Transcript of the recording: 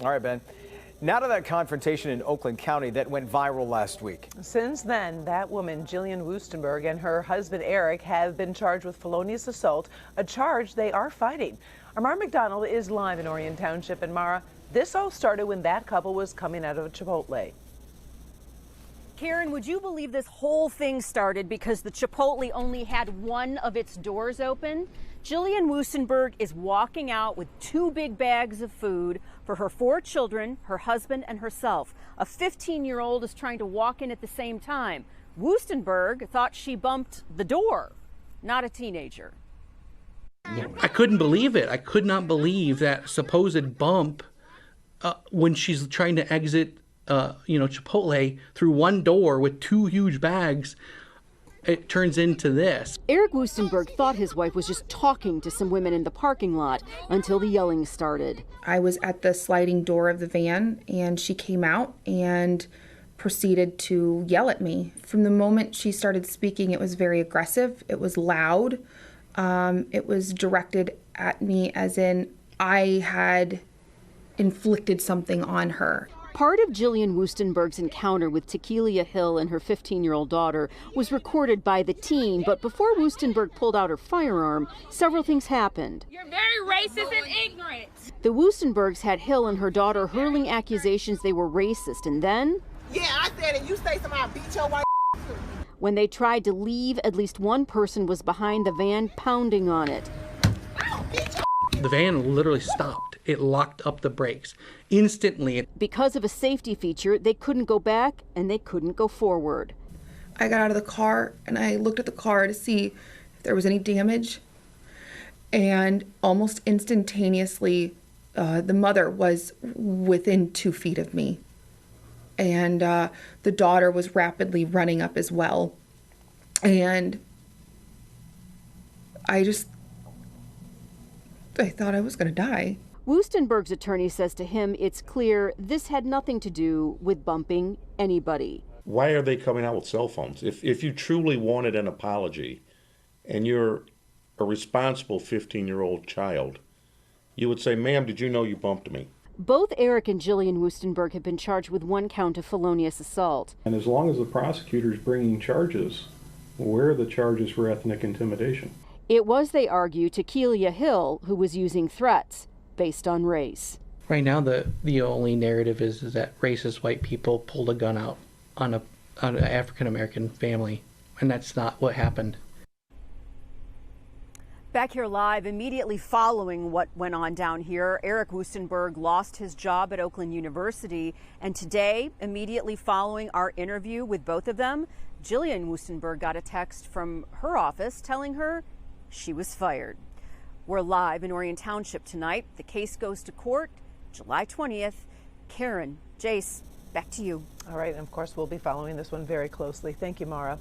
All right, Ben. Now to that confrontation in Oakland County that went viral last week. Since then, that woman, Jillian Woostenberg, and her husband, Eric, have been charged with felonious assault, a charge they are fighting. Our Mara McDonald is live in Orion Township. And Mara, this all started when that couple was coming out of a Chipotle. Karen, would you believe this whole thing started because the Chipotle only had one of its doors open? Jillian Woostenberg is walking out with 2 big bags of food for her 4 children, her husband, and herself. A 15-year-old is trying to walk in at the same time. Woostenberg thought she bumped the door, not a teenager. I couldn't believe it. I could not believe that supposed bump when she's trying to exit Chipotle through one door with 2 huge bags. It turns into this. Eric Woostenberg thought his wife was just talking to some women in the parking lot until the yelling started. I was at the sliding door of the van and she came out and proceeded to yell at me. From the moment she started speaking, it was very aggressive. It was loud. It was directed at me as in I had inflicted something on her. Part of Jillian Woostenberg's encounter with Tequila Hill and her 15-year-old daughter was recorded by the teen, but before Woostenberg pulled out her firearm, several things happened. You're very racist and ignorant. The Woostenbergs had Hill and her daughter hurling accusations they were racist, and then... Yeah, I said it. You say something, I'll beat your white. When they tried to leave, at least one person was behind the van pounding on it. The van literally stopped. It locked up the brakes instantly. Because of a safety feature, they couldn't go back and they couldn't go forward. I got out of the car and I looked at the car to see if there was any damage. And almost instantaneously, the mother was within 2 feet of me. And the daughter was rapidly running up as well. And I thought I was going to die. Woostenberg's attorney says to him it's clear this had nothing to do with bumping anybody. Why are they coming out with cell phones? If you truly wanted an apology and you're a responsible 15-year-old child, you would say, ma'am, did you know you bumped me? Both Eric and Jillian Woostenberg have been charged with 1 count of felonious assault. And as long as the prosecutor's bringing charges, where are the charges for ethnic intimidation? It was, they argue, Tequila Hill who was using threats based on race. Right now, the only narrative is that racist white people pulled a gun out on an African-American family, and that's not what happened. Back here live, immediately following what went on down here, Eric Woostenberg lost his job at Oakland University. And today, immediately following our interview with both of them, Jillian Woostenberg got a text from her office telling her she was fired. We're live in Orion Township tonight. The case goes to court July 20th. Karen, Jace, back to you. All right, and of course, we'll be following this one very closely. Thank you, Mara.